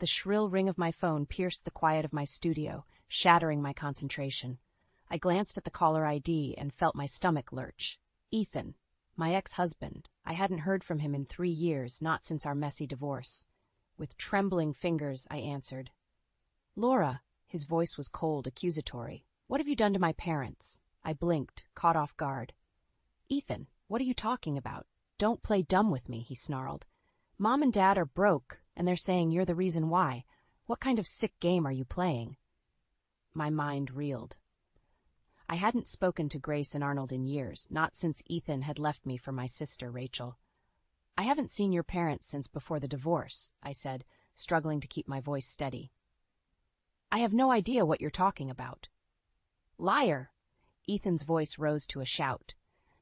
The shrill ring of my phone pierced the quiet of my studio, shattering my concentration. I glanced at the caller ID and felt my stomach lurch. Ethan, my ex-husband. I hadn't heard from him in 3 years, not since our messy divorce. With trembling fingers, I answered. Laura, his voice was cold, accusatory. What have you done to my parents? I blinked, caught off guard. Ethan, what are you talking about? Don't play dumb with me, he snarled. Mom and Dad are broke, and they're saying you're the reason why. What kind of sick game are you playing? My mind reeled. I hadn't spoken to Grace and Arnold in years, not since Ethan had left me for my sister, Rachel. I haven't seen your parents since before the divorce, I said, struggling to keep my voice steady. I have no idea what you're talking about. Liar! Ethan's voice rose to a shout.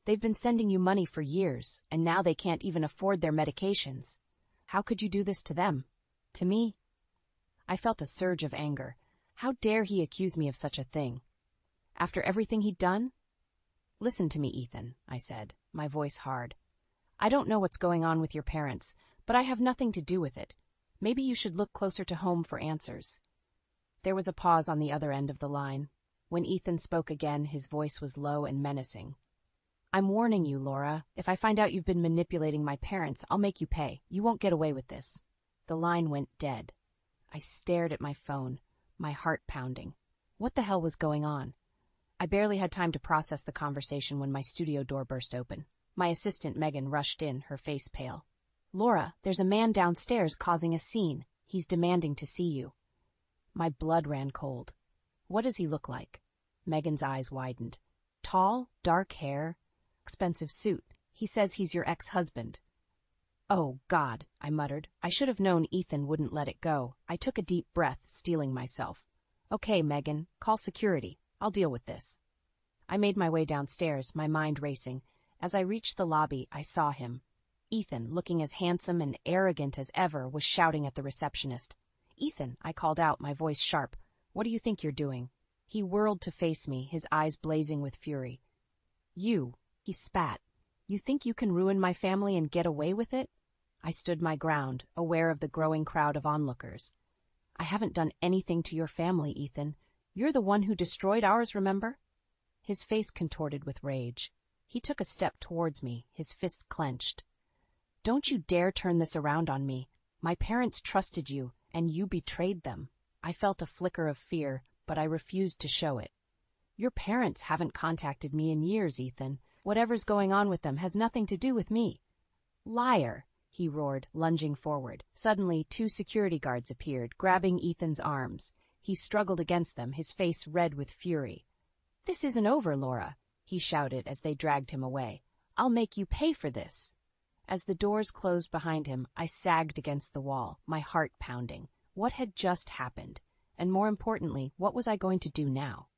They've been sending you money for years, and now they can't even afford their medications. How could you do this to them? To me? I felt a surge of anger. How dare he accuse me of such a thing? After everything he'd done? Listen to me, Ethan, I said, my voice hard. I don't know what's going on with your parents, but I have nothing to do with it. Maybe you should look closer to home for answers. There was a pause on the other end of the line. When Ethan spoke again, his voice was low and menacing. I'm warning you, Laura. If I find out you've been manipulating my parents, I'll make you pay. You won't get away with this. The line went dead. I stared at my phone, my heart pounding. What the hell was going on? I barely had time to process the conversation when my studio door burst open. My assistant, Megan, rushed in, her face pale. Laura, there's a man downstairs causing a scene. He's demanding to see you. My blood ran cold. What does he look like? Megan's eyes widened. Tall, dark hair, expensive suit. He says he's your ex-husband. Oh, God, I muttered. I should have known Ethan wouldn't let it go. I took a deep breath, steeling myself. Okay, Megan, call security. I'll deal with this. I made my way downstairs, my mind racing. As I reached the lobby, I saw him. Ethan, looking as handsome and arrogant as ever, was shouting at the receptionist. Ethan, I called out, my voice sharp. What do you think you're doing? He whirled to face me, his eyes blazing with fury. You, he spat. You think you can ruin my family and get away with it? I stood my ground, aware of the growing crowd of onlookers. I haven't done anything to your family, Ethan. You're the one who destroyed ours, remember? His face contorted with rage. He took a step towards me, his fists clenched. Don't you dare turn this around on me. My parents trusted you, and you betrayed them. I felt a flicker of fear, but I refused to show it. Your parents haven't contacted me in years, Ethan. Whatever's going on with them has nothing to do with me. Liar, he roared, lunging forward. Suddenly, 2 security guards appeared, grabbing Ethan's arms. He struggled against them, his face red with fury. This isn't over, Laura, he shouted as they dragged him away. I'll make you pay for this. As the doors closed behind him, I sagged against the wall, my heart pounding. What had just happened? And more importantly, what was I going to do now?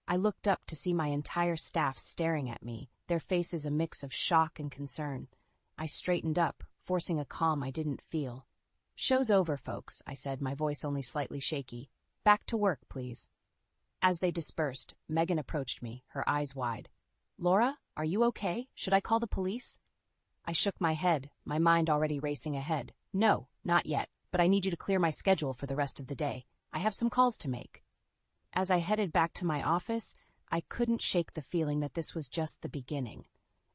I looked up to see my entire staff staring at me, their faces a mix of shock and concern. I straightened up, forcing a calm I didn't feel. Show's over, folks, I said, my voice only slightly shaky. Back to work, please. As they dispersed, Megan approached me, her eyes wide. Laura, are you okay? Should I call the police? I shook my head, my mind already racing ahead. No, not yet, but I need you to clear my schedule for the rest of the day. I have some calls to make. As I headed back to my office, I couldn't shake the feeling that this was just the beginning.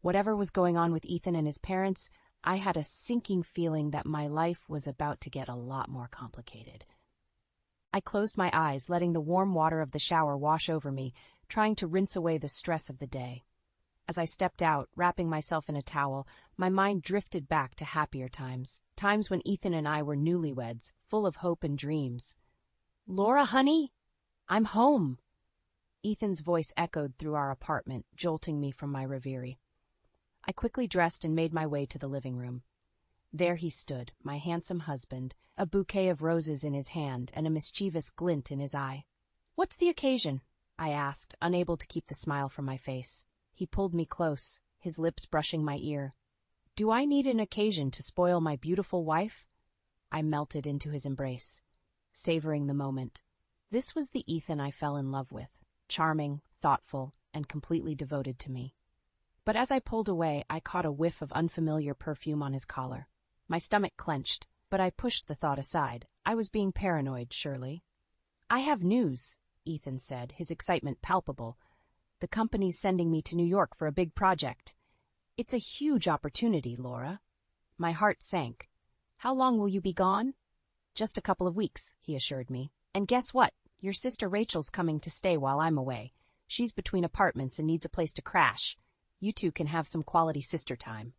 Whatever was going on with Ethan and his parents, I had a sinking feeling that my life was about to get a lot more complicated. I closed my eyes, letting the warm water of the shower wash over me, trying to rinse away the stress of the day. As I stepped out, wrapping myself in a towel, my mind drifted back to happier times, times when Ethan and I were newlyweds, full of hope and dreams. Laura, honey, I'm home. Ethan's voice echoed through our apartment, jolting me from my reverie. I quickly dressed and made my way to the living room. There he stood, my handsome husband, a bouquet of roses in his hand and a mischievous glint in his eye. What's the occasion? I asked, unable to keep the smile from my face. He pulled me close, his lips brushing my ear. Do I need an occasion to spoil my beautiful wife? I melted into his embrace, savoring the moment. This was the Ethan I fell in love with, charming, thoughtful, and completely devoted to me. But as I pulled away, I caught a whiff of unfamiliar perfume on his collar. My stomach clenched. But I pushed the thought aside. I was being paranoid, surely. "I have news," Ethan said, his excitement palpable. "The company's sending me to New York for a big project. It's a huge opportunity, Laura." My heart sank. "How long will you be gone?" "Just a couple of weeks," he assured me. "And guess what? Your sister Rachel's coming to stay while I'm away. She's between apartments and needs a place to crash. You two can have some quality sister time."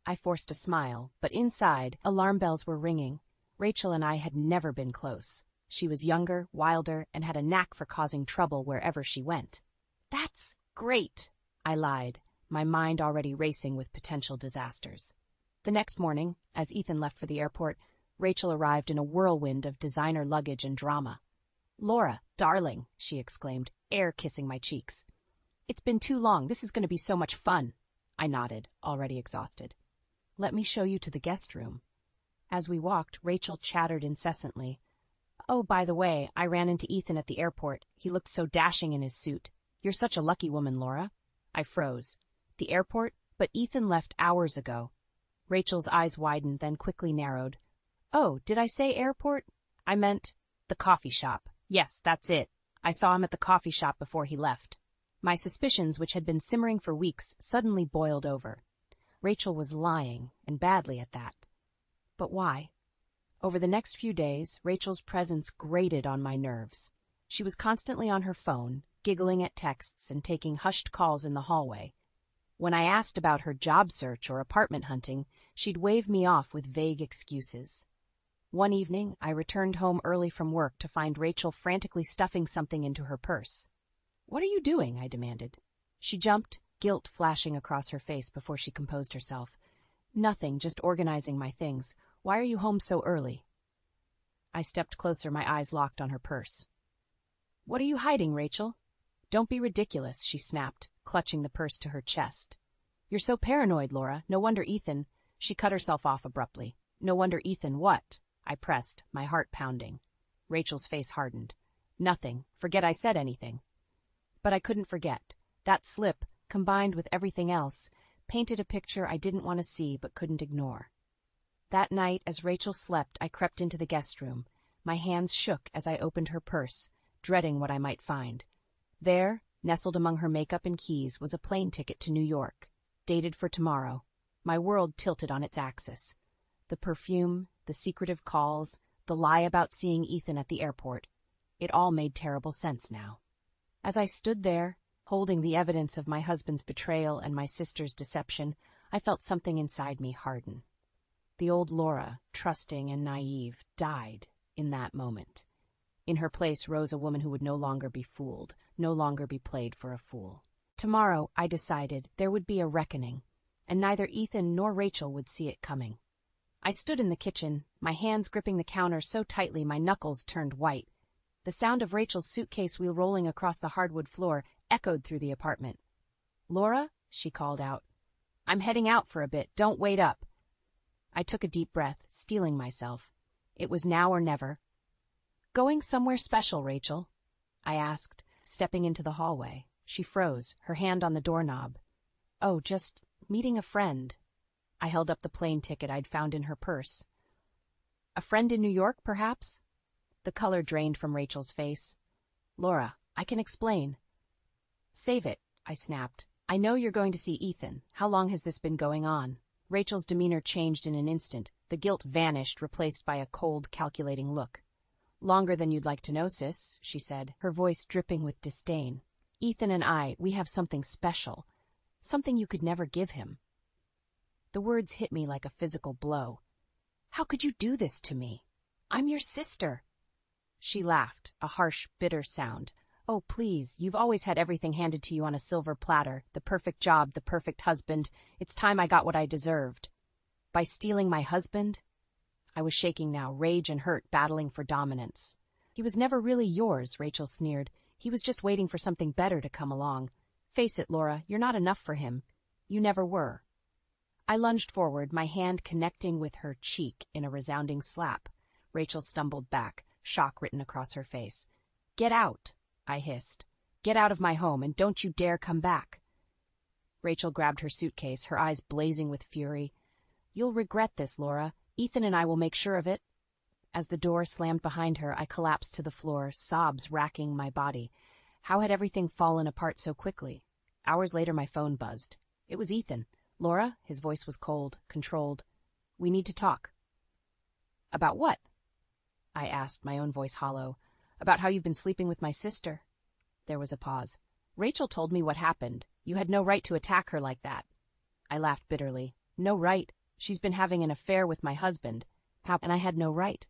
I forced a smile, but inside, alarm bells were ringing. Rachel and I had never been close. She was younger, wilder, and had a knack for causing trouble wherever she went. "That's great," I lied, my mind already racing with potential disasters. The next morning, as Ethan left for the airport, Rachel arrived in a whirlwind of designer luggage and drama. "Laura, darling," she exclaimed, air kissing my cheeks. "It's been too long. This is going to be so much fun." I nodded, already exhausted. "Let me show you to the guest room." As we walked, Rachel chattered incessantly. "Oh, by the way, I ran into Ethan at the airport. He looked so dashing in his suit. You're such a lucky woman, Laura." I froze. The airport? But Ethan left hours ago. Rachel's eyes widened, then quickly narrowed. "Oh, did I say airport? I meant the coffee shop. Yes, that's it. I saw him at the coffee shop before he left." My suspicions, which had been simmering for weeks, suddenly boiled over. Rachel was lying, and badly at that. But why? Over the next few days, Rachel's presence grated on my nerves. She was constantly on her phone, giggling at texts and taking hushed calls in the hallway. When I asked about her job search or apartment hunting, she'd wave me off with vague excuses. One evening, I returned home early from work to find Rachel frantically stuffing something into her purse. "What are you doing?" I demanded. She jumped, guilt flashing across her face before she composed herself. "Nothing, just organizing my things. Why are you home so early?" I stepped closer, my eyes locked on her purse. "What are you hiding, Rachel?" "Don't be ridiculous," she snapped, clutching the purse to her chest. "You're so paranoid, Laura. No wonder Ethan—" She cut herself off abruptly. "No wonder Ethan what?" I pressed, my heart pounding. Rachel's face hardened. "Nothing. Forget I said anything." But I couldn't forget. That slip, combined with everything else, painted a picture I didn't want to see but couldn't ignore. That night, as Rachel slept, I crept into the guest room. My hands shook as I opened her purse, dreading what I might find. There, nestled among her makeup and keys, was a plane ticket to New York, dated for tomorrow. My world tilted on its axis. The perfume, the secretive calls, the lie about seeing Ethan at the airport. It all made terrible sense now. As I stood there, holding the evidence of my husband's betrayal and my sister's deception, I felt something inside me harden. The old Laura, trusting and naive, died in that moment. In her place rose a woman who would no longer be fooled, no longer be played for a fool. Tomorrow, I decided, there would be a reckoning, and neither Ethan nor Rachel would see it coming. I stood in the kitchen, my hands gripping the counter so tightly my knuckles turned white. The sound of Rachel's suitcase wheel rolling across the hardwood floor echoed through the apartment. "Laura?" she called out. "I'm heading out for a bit. Don't wait up." I took a deep breath, steeling myself. It was now or never. "Going somewhere special, Rachel?" I asked, stepping into the hallway. She froze, her hand on the doorknob. "Oh, just meeting a friend." I held up the plane ticket I'd found in her purse. "A friend in New York, perhaps?" The color drained from Rachel's face. "Laura, I can explain." "Save it," I snapped. "I know you're going to see Ethan. How long has this been going on?" Rachel's demeanor changed in an instant. The guilt vanished, replaced by a cold, calculating look. "Longer than you'd like to know, sis," she said, her voice dripping with disdain. "Ethan and I, we have something special. Something you could never give him." The words hit me like a physical blow. "How could you do this to me? I'm your sister." She laughed, a harsh, bitter sound. "Oh, please, you've always had everything handed to you on a silver platter. The perfect job, the perfect husband. It's time I got what I deserved." "By stealing my husband?" I was shaking now, rage and hurt battling for dominance. "He was never really yours," Rachel sneered. "He was just waiting for something better to come along. Face it, Laura, you're not enough for him. You never were." I lunged forward, my hand connecting with her cheek in a resounding slap. Rachel stumbled back, shock written across her face. "Get out," I hissed. "Get out of my home, and don't you dare come back." Rachel grabbed her suitcase, her eyes blazing with fury. "You'll regret this, Laura. Ethan and I will make sure of it. As the door slammed behind her, I collapsed to the floor, sobs racking my body. How had everything fallen apart so quickly? Hours later, my phone buzzed. It was Ethan. Laura? His voice was cold, controlled. We need to talk. About what? I asked, my own voice hollow. About how you've been sleeping with my sister. There was a pause. Rachel told me what happened. You had no right to attack her like that. I laughed bitterly. No right. She's been having an affair with my husband. And I had no right.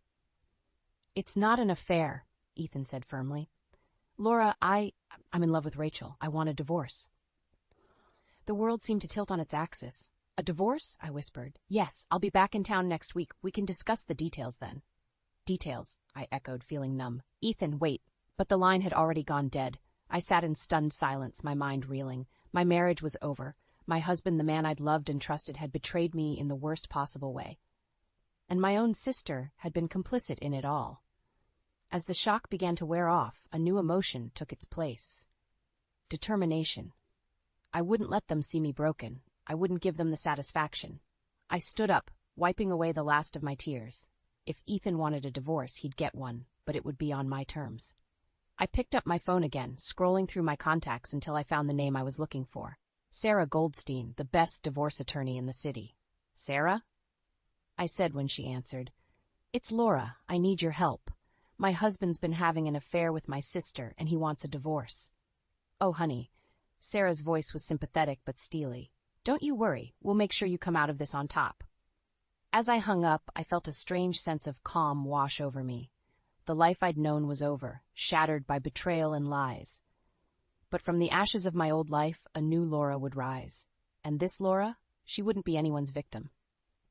It's not an affair, Ethan said firmly. Laura, I'm in love with Rachel. I want a divorce. The world seemed to tilt on its axis. A divorce? I whispered. Yes, I'll be back in town next week. We can discuss the details then. Details, I echoed, feeling numb. Ethan, wait. But the line had already gone dead. I sat in stunned silence, my mind reeling. My marriage was over. My husband, the man I'd loved and trusted, had betrayed me in the worst possible way. And my own sister had been complicit in it all. As the shock began to wear off, a new emotion took its place. Determination. I wouldn't let them see me broken. I wouldn't give them the satisfaction. I stood up, wiping away the last of my tears. If Ethan wanted a divorce, he'd get one, but it would be on my terms. I picked up my phone again, scrolling through my contacts until I found the name I was looking for. Sarah Goldstein, the best divorce attorney in the city. Sarah? I said when she answered. It's Laura. I need your help. My husband's been having an affair with my sister, and he wants a divorce. Oh, honey. Sarah's voice was sympathetic but steely. Don't you worry. We'll make sure you come out of this on top. As I hung up, I felt a strange sense of calm wash over me. The life I'd known was over, shattered by betrayal and lies. But from the ashes of my old life, a new Laura would rise. And this Laura, she wouldn't be anyone's victim.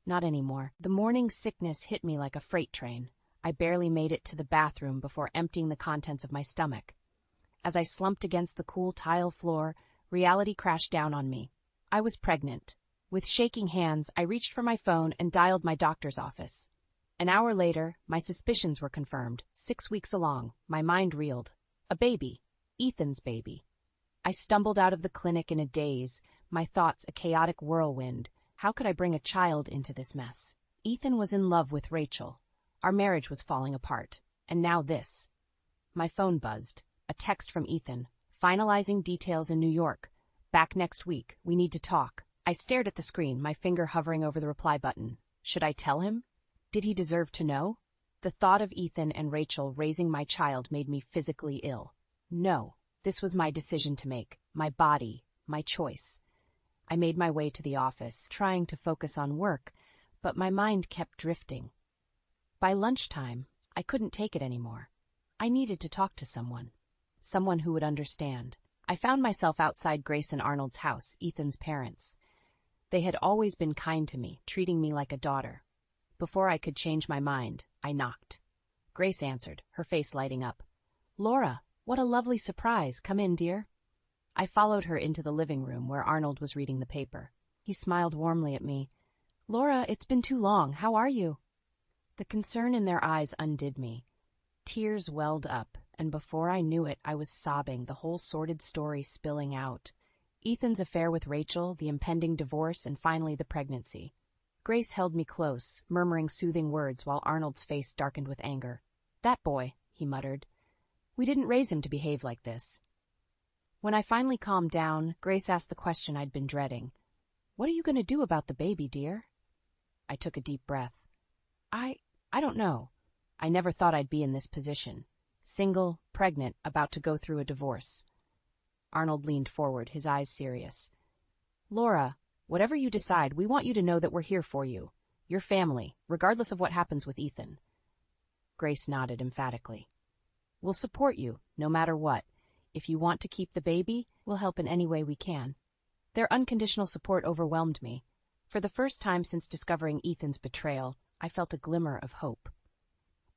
Not anymore. The morning sickness hit me like a freight train. I barely made it to the bathroom before emptying the contents of my stomach. As I slumped against the cool tile floor, reality crashed down on me. I was pregnant. With shaking hands, I reached for my phone and dialed my doctor's office. An hour later, my suspicions were confirmed. 6 weeks along, my mind reeled. A baby. Ethan's baby. I stumbled out of the clinic in a daze, my thoughts a chaotic whirlwind. How could I bring a child into this mess? Ethan was in love with Rachel. Our marriage was falling apart. And now this. My phone buzzed. A text from Ethan. Finalizing details in New York. Back next week. We need to talk. I stared at the screen, my finger hovering over the reply button. Should I tell him? Did he deserve to know? The thought of Ethan and Rachel raising my child made me physically ill. No, this was my decision to make. My body. My choice. I made my way to the office, trying to focus on work, but my mind kept drifting. By lunchtime, I couldn't take it anymore. I needed to talk to someone. Someone who would understand. I found myself outside Grace and Arnold's house, Ethan's parents. They had always been kind to me, treating me like a daughter. Before I could change my mind, I knocked. Grace answered, her face lighting up. Laura, what a lovely surprise. Come in, dear. I followed her into the living room where Arnold was reading the paper. He smiled warmly at me. Laura, it's been too long. How are you? The concern in their eyes undid me. Tears welled up, and before I knew it, I was sobbing, the whole sordid story spilling out. Ethan's affair with Rachel, the impending divorce, and finally the pregnancy. Grace held me close, murmuring soothing words while Arnold's face darkened with anger. That boy, he muttered. We didn't raise him to behave like this. When I finally calmed down, Grace asked the question I'd been dreading. What are you going to do about the baby, dear? I took a deep breath. I don't know. I never thought I'd be in this position. Single, pregnant, about to go through a divorce. Arnold leaned forward, his eyes serious. Laura, whatever you decide, we want you to know that we're here for you. Your family, regardless of what happens with Ethan. Grace nodded emphatically. We'll support you, no matter what. If you want to keep the baby, we'll help in any way we can. Their unconditional support overwhelmed me. For the first time since discovering Ethan's betrayal, I felt a glimmer of hope.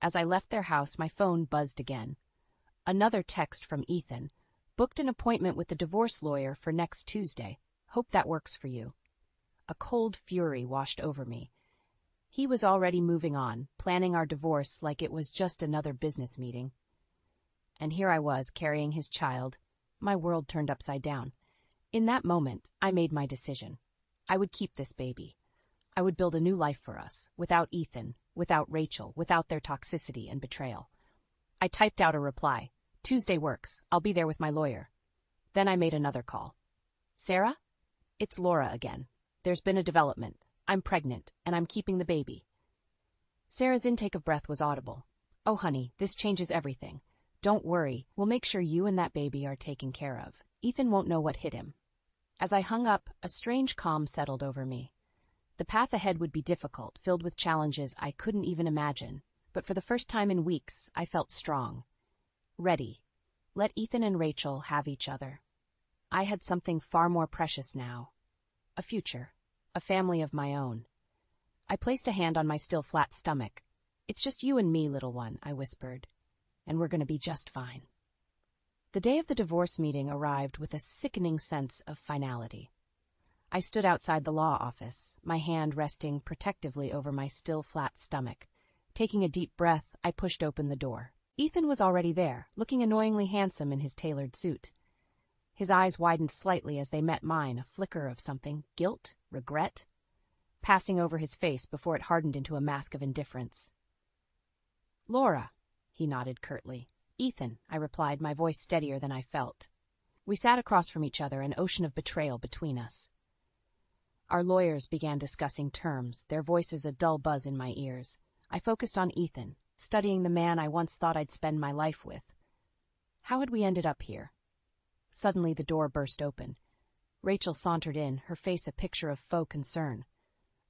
As I left their house, my phone buzzed again. Another text from Ethan. Booked an appointment with the divorce lawyer for next Tuesday. Hope that works for you. A cold fury washed over me. He was already moving on, planning our divorce like it was just another business meeting. And here I was, carrying his child. My world turned upside down. In that moment, I made my decision. I would keep this baby. I would build a new life for us, without Ethan, without Rachel, without their toxicity and betrayal. I typed out a reply. Tuesday works. I'll be there with my lawyer. Then I made another call. Sarah? It's Laura again. There's been a development. I'm pregnant, and I'm keeping the baby. Sarah's intake of breath was audible. Oh, honey, this changes everything. Don't worry, we'll make sure you and that baby are taken care of. Ethan won't know what hit him. As I hung up, a strange calm settled over me. The path ahead would be difficult, filled with challenges I couldn't even imagine, but for the first time in weeks, I felt strong. Ready. Let Ethan and Rachel have each other. I had something far more precious now. A future. A family of my own. I placed a hand on my still flat stomach. It's just you and me, little one, I whispered. And we're going to be just fine. The day of the divorce meeting arrived with a sickening sense of finality. I stood outside the law office, my hand resting protectively over my still flat stomach. Taking a deep breath, I pushed open the door. Ethan was already there, looking annoyingly handsome in his tailored suit. His eyes widened slightly as they met mine, a flicker of something, guilt, regret, passing over his face before it hardened into a mask of indifference. Laura, he nodded curtly. Ethan, I replied, my voice steadier than I felt. We sat across from each other, an ocean of betrayal between us. Our lawyers began discussing terms, their voices a dull buzz in my ears. I focused on Ethan, studying the man I once thought I'd spend my life with. How had we ended up here? Suddenly the door burst open. Rachel sauntered in, her face a picture of faux concern.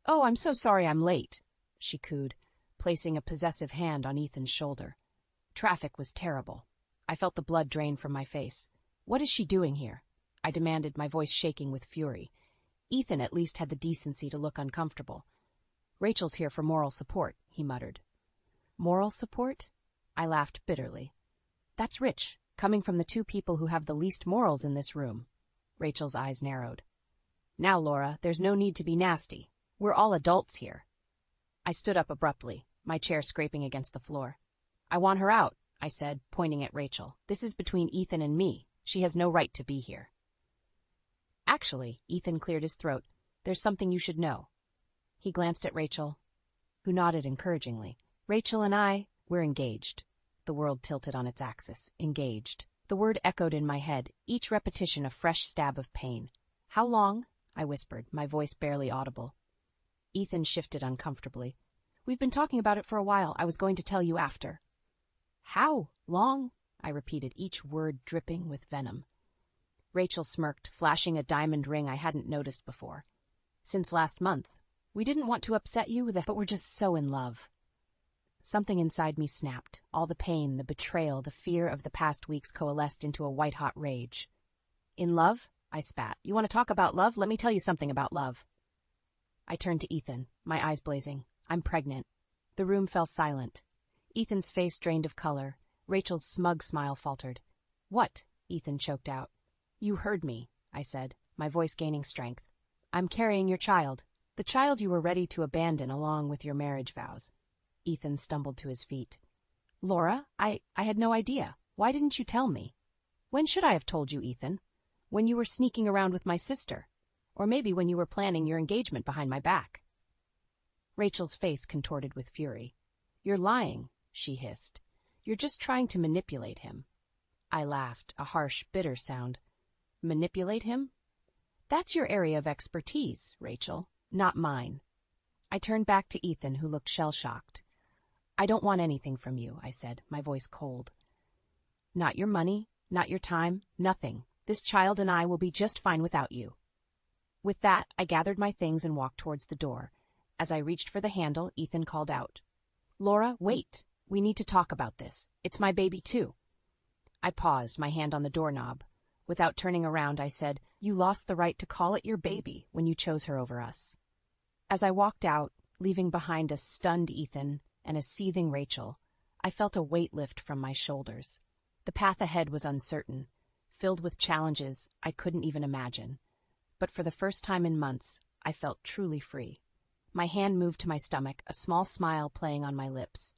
Oh, I'm so sorry I'm late, she cooed, placing a possessive hand on Ethan's shoulder. Traffic was terrible. I felt the blood drain from my face. What is she doing here? I demanded, my voice shaking with fury. Ethan at least had the decency to look uncomfortable. Rachel's here for moral support, he muttered. Moral support? I laughed bitterly. That's rich, coming from the two people who have the least morals in this room. Rachel's eyes narrowed. Now, Laura, there's no need to be nasty. We're all adults here. I stood up abruptly, my chair scraping against the floor. I want her out, I said, pointing at Rachel. This is between Ethan and me. She has no right to be here. Actually, Ethan cleared his throat. There's something you should know. He glanced at Rachel, who nodded encouragingly. Rachel and we're engaged. The world tilted on its axis. Engaged. The word echoed in my head, each repetition a fresh stab of pain. How long? I whispered, my voice barely audible. Ethan shifted uncomfortably. We've been talking about it for a while. I was going to tell you after. How long? I repeated, each word dripping with venom. Rachel smirked, flashing a diamond ring I hadn't noticed before. Since last month. We didn't want to upset you, but we're just so in love. Something inside me snapped. All the pain, the betrayal, the fear of the past weeks coalesced into a white-hot rage. In love? I spat. You want to talk about love? Let me tell you something about love. I turned to Ethan, my eyes blazing. I'm pregnant. The room fell silent. Ethan's face drained of color. Rachel's smug smile faltered. What? Ethan choked out. You heard me, I said, my voice gaining strength. I'm carrying your child. The child you were ready to abandon along with your marriage vows. Ethan stumbled to his feet. Laura, I had no idea. Why didn't you tell me? When should I have told you, Ethan? When you were sneaking around with my sister. Or maybe when you were planning your engagement behind my back. Rachel's face contorted with fury. You're lying, she hissed. You're just trying to manipulate him. I laughed, a harsh, bitter sound. Manipulate him? That's your area of expertise, Rachel, not mine. I turned back to Ethan, who looked shell-shocked. I don't want anything from you, I said, my voice cold. Not your money, not your time, nothing. This child and I will be just fine without you. With that, I gathered my things and walked towards the door. As I reached for the handle, Ethan called out. Laura, wait. We need to talk about this. It's my baby, too. I paused, my hand on the doorknob. Without turning around, I said, You lost the right to call it your baby when you chose her over us. As I walked out, leaving behind a stunned Ethan and a seething Rachel, I felt a weight lift from my shoulders. The path ahead was uncertain, filled with challenges I couldn't even imagine. But for the first time in months, I felt truly free. My hand moved to my stomach, a small smile playing on my lips.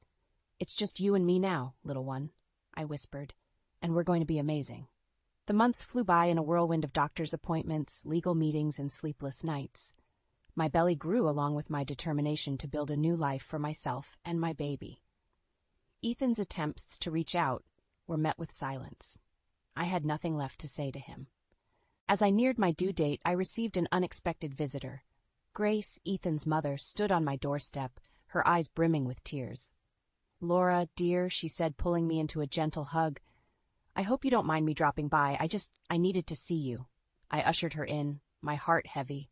It's just you and me now, little one, I whispered, and we're going to be amazing. The months flew by in a whirlwind of doctor's appointments, legal meetings, and sleepless nights. My belly grew along with my determination to build a new life for myself and my baby. Ethan's attempts to reach out were met with silence. I had nothing left to say to him. As I neared my due date, I received an unexpected visitor. Grace, Ethan's mother, stood on my doorstep, her eyes brimming with tears. "Laura, dear," she said, pulling me into a gentle hug, "I hope you don't mind me dropping by. I needed to see you." I ushered her in, my heart heavy.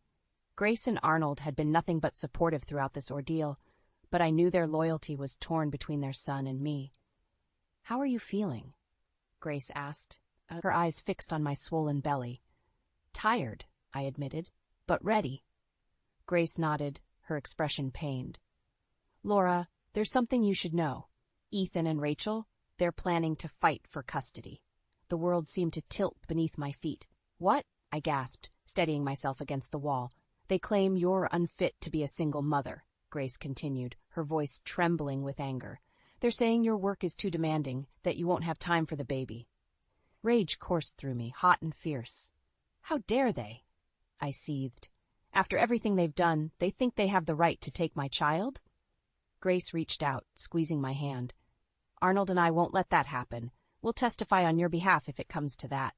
Grace and Arnold had been nothing but supportive throughout this ordeal, but I knew their loyalty was torn between their son and me. "How are you feeling?" Grace asked, her eyes fixed on my swollen belly. "Tired," I admitted, "but ready." Grace nodded, her expression pained. "Laura, there's something you should know. Ethan and Rachel, they're planning to fight for custody." The world seemed to tilt beneath my feet. "What?" I gasped, steadying myself against the wall. "They claim you're unfit to be a single mother," Grace continued, her voice trembling with anger. "They're saying your work is too demanding, that you won't have time for the baby." Rage coursed through me, hot and fierce. "How dare they?" I seethed. "After everything they've done, they think they have the right to take my child?" Grace reached out, squeezing my hand. "Arnold and I won't let that happen. We'll testify on your behalf if it comes to that."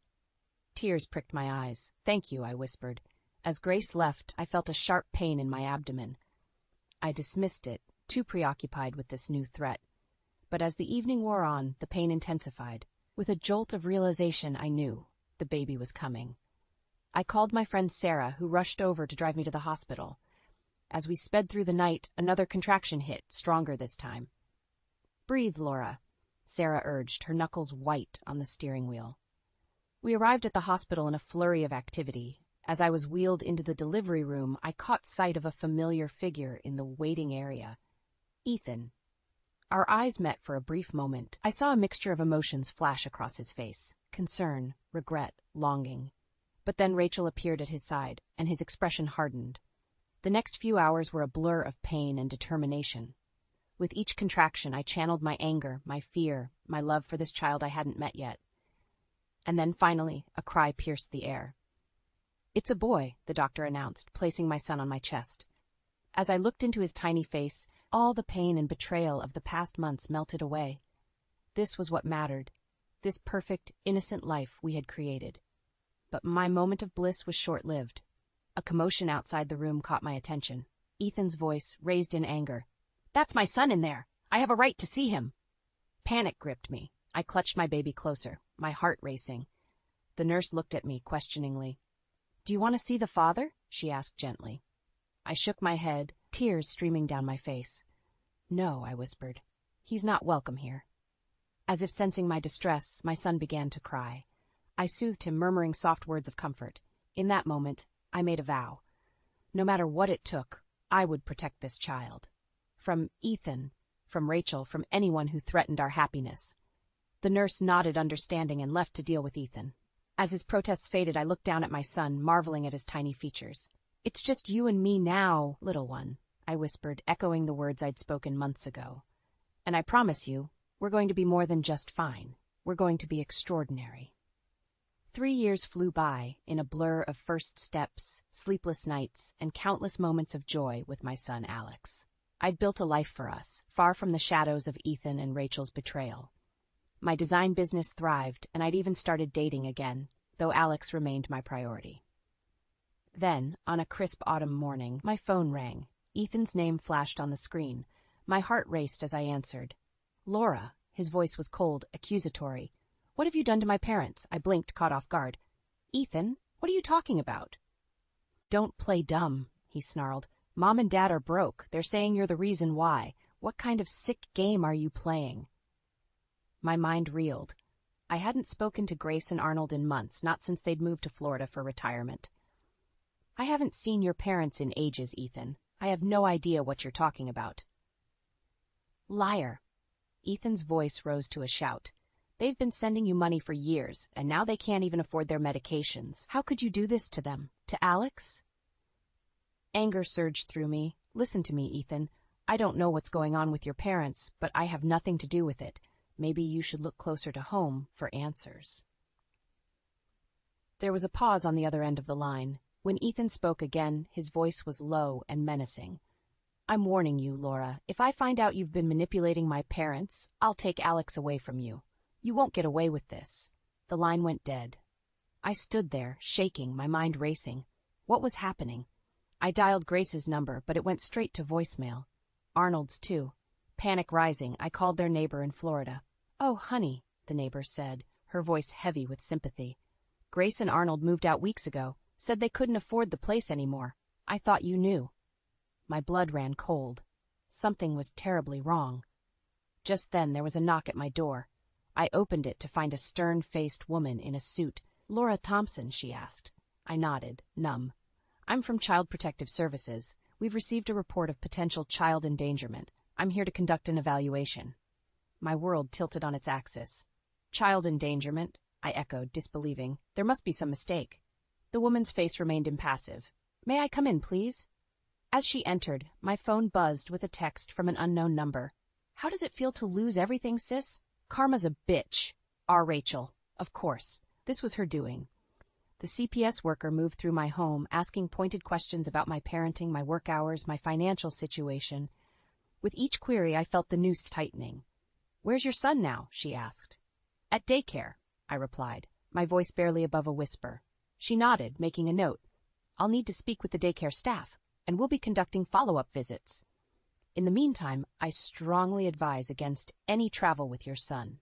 Tears pricked my eyes. "Thank you," I whispered. As Grace left, I felt a sharp pain in my abdomen. I dismissed it, too preoccupied with this new threat. But as the evening wore on, the pain intensified. With a jolt of realization, I knew the baby was coming. I called my friend Sarah, who rushed over to drive me to the hospital. As we sped through the night, another contraction hit, stronger this time. "Breathe, Laura," Sarah urged, her knuckles white on the steering wheel. We arrived at the hospital in a flurry of activity. As I was wheeled into the delivery room, I caught sight of a familiar figure in the waiting area. Ethan. Our eyes met for a brief moment. I saw a mixture of emotions flash across his face: concern, regret, longing. But then Rachel appeared at his side, and his expression hardened. The next few hours were a blur of pain and determination. With each contraction, I channeled my anger, my fear, my love for this child I hadn't met yet. And then finally, a cry pierced the air. "It's a boy," the doctor announced, placing my son on my chest. As I looked into his tiny face, all the pain and betrayal of the past months melted away. This was what mattered, this perfect, innocent life we had created. But my moment of bliss was short-lived. A commotion outside the room caught my attention. Ethan's voice, raised in anger. "That's my son in there! I have a right to see him!" Panic gripped me. I clutched my baby closer, my heart racing. The nurse looked at me questioningly. "Do you want to see the father?" she asked gently. I shook my head, tears streaming down my face. "No," I whispered. "He's not welcome here." As if sensing my distress, my son began to cry. I soothed him, murmuring soft words of comfort. In that moment, I made a vow. No matter what it took, I would protect this child. From Ethan, from Rachel, from anyone who threatened our happiness. The nurse nodded understanding and left to deal with Ethan. As his protests faded, I looked down at my son, marveling at his tiny features. "It's just you and me now, little one," I whispered, echoing the words I'd spoken months ago. "And I promise you, we're going to be more than just fine. We're going to be extraordinary." 3 years flew by in a blur of first steps, sleepless nights, and countless moments of joy with my son Alex. I'd built a life for us, far from the shadows of Ethan and Rachel's betrayal. My design business thrived, and I'd even started dating again, though Alex remained my priority. Then, on a crisp autumn morning, my phone rang. Ethan's name flashed on the screen. My heart raced as I answered. "Laura." His voice was cold, accusatory. "What have you done to my parents?" I blinked, caught off guard. "Ethan, what are you talking about?" "Don't play dumb," he snarled. "Mom and Dad are broke. They're saying you're the reason why. What kind of sick game are you playing?" My mind reeled. I hadn't spoken to Grace and Arnold in months, not since they'd moved to Florida for retirement. "I haven't seen your parents in ages, Ethan. I have no idea what you're talking about." "Liar." Ethan's voice rose to a shout. "They've been sending you money for years, and now they can't even afford their medications. How could you do this to them? To Alex?" Anger surged through me. "Listen to me, Ethan. I don't know what's going on with your parents, but I have nothing to do with it. Maybe you should look closer to home for answers." There was a pause on the other end of the line. When Ethan spoke again, his voice was low and menacing. I'm warning you, Laura. If I find out you've been manipulating my parents, I'll take Alex away from you. You won't get away with this. The line went dead. I stood there, shaking, my mind racing. What was happening? I dialed Grace's number, but it went straight to voicemail. Arnold's, too. Panic rising, I called their neighbor in Florida. Oh, honey, the neighbor said, her voice heavy with sympathy. Grace and Arnold moved out weeks ago, said they couldn't afford the place anymore. I thought you knew. My blood ran cold. Something was terribly wrong. Just then there was a knock at my door. I opened it to find a stern-faced woman in a suit. Laura Thompson, she asked. I nodded, numb. I'm from Child Protective Services. We've received a report of potential child endangerment. I'm here to conduct an evaluation. My world tilted on its axis. Child endangerment? I echoed, disbelieving. There must be some mistake. The woman's face remained impassive. May I come in, please? As she entered, my phone buzzed with a text from an unknown number. How does it feel to lose everything, sis? Karma's a bitch. Our Rachel. Of course. This was her doing. The CPS worker moved through my home, asking pointed questions about my parenting, my work hours, my financial situation. With each query, I felt the noose tightening. Where's your son now? She asked. At daycare, I replied, my voice barely above a whisper. She nodded, making a note. I'll need to speak with the daycare staff, and we'll be conducting follow-up visits. In the meantime, I strongly advise against any travel with your son.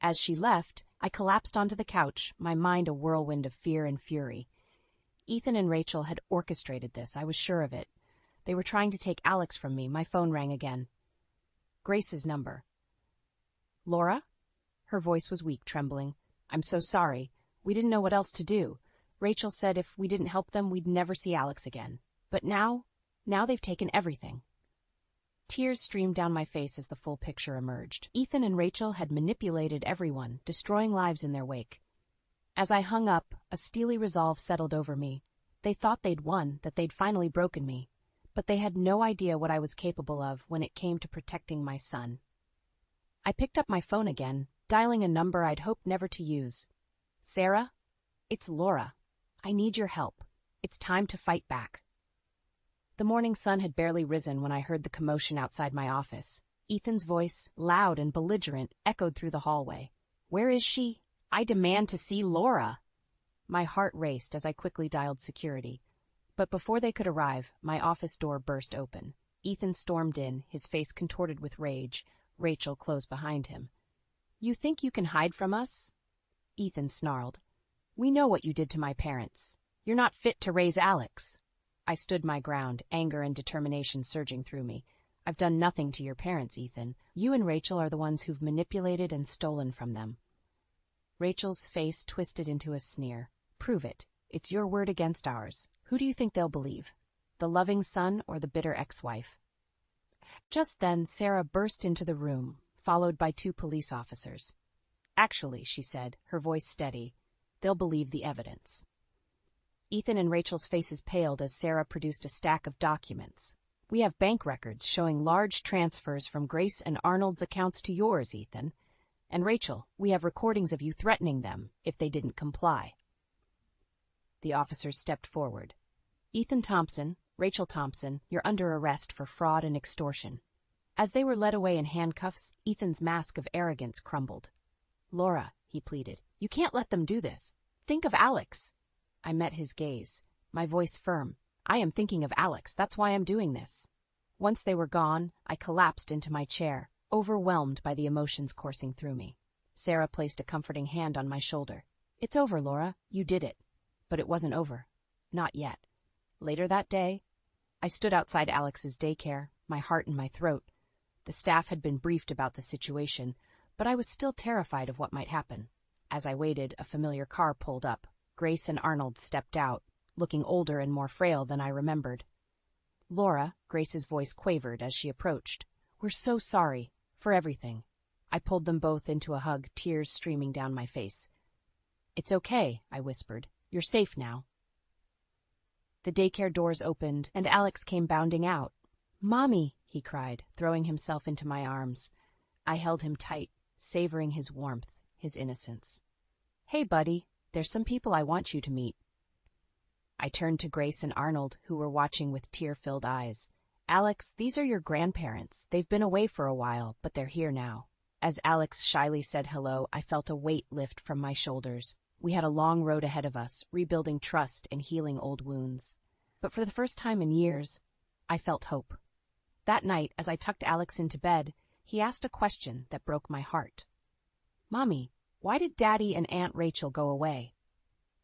As she left, I collapsed onto the couch, my mind a whirlwind of fear and fury. Ethan and Rachel had orchestrated this, I was sure of it. They were trying to take Alex from me. My phone rang again. Grace's number. Laura? Her voice was weak, trembling. I'm so sorry. We didn't know what else to do. Rachel said if we didn't help them, we'd never see Alex again. But now they've taken everything. Tears streamed down my face as the full picture emerged. Ethan and Rachel had manipulated everyone, destroying lives in their wake. As I hung up, a steely resolve settled over me. They thought they'd won, that they'd finally broken me. But they had no idea what I was capable of when it came to protecting my son. I picked up my phone again, dialing a number I'd hoped never to use. Sarah? It's Laura. I need your help. It's time to fight back. The morning sun had barely risen when I heard the commotion outside my office. Ethan's voice, loud and belligerent, echoed through the hallway. Where is she? I demand to see Laura. My heart raced as I quickly dialed security. But before they could arrive, my office door burst open. Ethan stormed in, his face contorted with rage. Rachel closed behind him. You think you can hide from us? Ethan snarled. We know what you did to my parents. You're not fit to raise Alex. I stood my ground, anger and determination surging through me. I've done nothing to your parents, Ethan. You and Rachel are the ones who've manipulated and stolen from them. Rachel's face twisted into a sneer. Prove it. It's your word against ours. Who do you think they'll believe? The loving son or the bitter ex-wife? Just then, Sarah burst into the room, followed by 2 police officers. Actually, she said, her voice steady, they'll believe the evidence. Ethan and Rachel's faces paled as Sarah produced a stack of documents. We have bank records showing large transfers from Grace and Arnold's accounts to yours, Ethan. And Rachel, we have recordings of you threatening them if they didn't comply. The officers stepped forward. Ethan Thompson, Rachel Thompson, you're under arrest for fraud and extortion. As they were led away in handcuffs, Ethan's mask of arrogance crumbled. Laura, he pleaded, you can't let them do this. Think of Alex. I met his gaze, my voice firm. I am thinking of Alex, that's why I'm doing this. Once they were gone, I collapsed into my chair, overwhelmed by the emotions coursing through me. Sarah placed a comforting hand on my shoulder. It's over, Laura, you did it. But it wasn't over. Not yet. Later that day, I stood outside Alex's daycare, my heart in my throat. The staff had been briefed about the situation, but I was still terrified of what might happen. As I waited, a familiar car pulled up. Grace and Arnold stepped out, looking older and more frail than I remembered. Laura, Grace's voice quavered as she approached. We're so sorry. For everything. I pulled them both into a hug, tears streaming down my face. It's okay, I whispered. You're safe now. The daycare doors opened, and Alex came bounding out. Mommy, he cried, throwing himself into my arms. I held him tight, savoring his warmth, his innocence. Hey, buddy, there's some people I want you to meet. I turned to Grace and Arnold, who were watching with tear-filled eyes. Alex, these are your grandparents. They've been away for a while, but they're here now. As Alex shyly said hello, I felt a weight lift from my shoulders. We had a long road ahead of us, rebuilding trust and healing old wounds. But for the first time in years, I felt hope. That night, as I tucked Alex into bed, he asked a question that broke my heart. "Mommy, why did Daddy and Aunt Rachel go away?"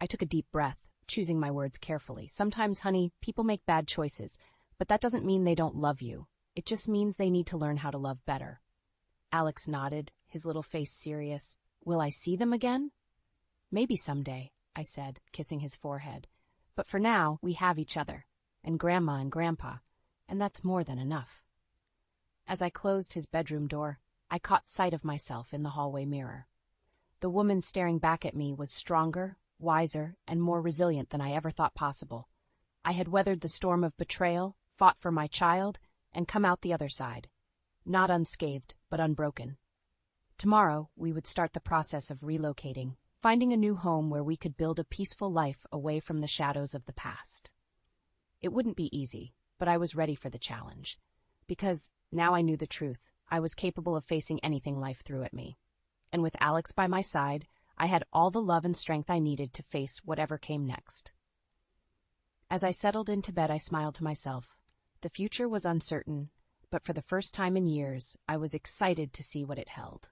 I took a deep breath, choosing my words carefully. Sometimes, honey, people make bad choices, but that doesn't mean they don't love you. It just means they need to learn how to love better. Alex nodded, his little face serious. "Will I see them again?" "Maybe someday," I said, kissing his forehead. "But for now, we have each other, and Grandma and Grandpa, and that's more than enough." As I closed his bedroom door, I caught sight of myself in the hallway mirror. The woman staring back at me was stronger, wiser, and more resilient than I ever thought possible. I had weathered the storm of betrayal, fought for my child, and come out the other side. Not unscathed, but unbroken. Tomorrow, we would start the process of relocating, finding a new home where we could build a peaceful life away from the shadows of the past. It wouldn't be easy, but I was ready for the challenge. Because now I knew the truth. I was capable of facing anything life threw at me. And with Alex by my side, I had all the love and strength I needed to face whatever came next. As I settled into bed, I smiled to myself. The future was uncertain, but for the first time in years, I was excited to see what it held.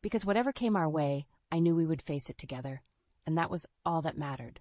Because whatever came our way, I knew we would face it together, and that was all that mattered.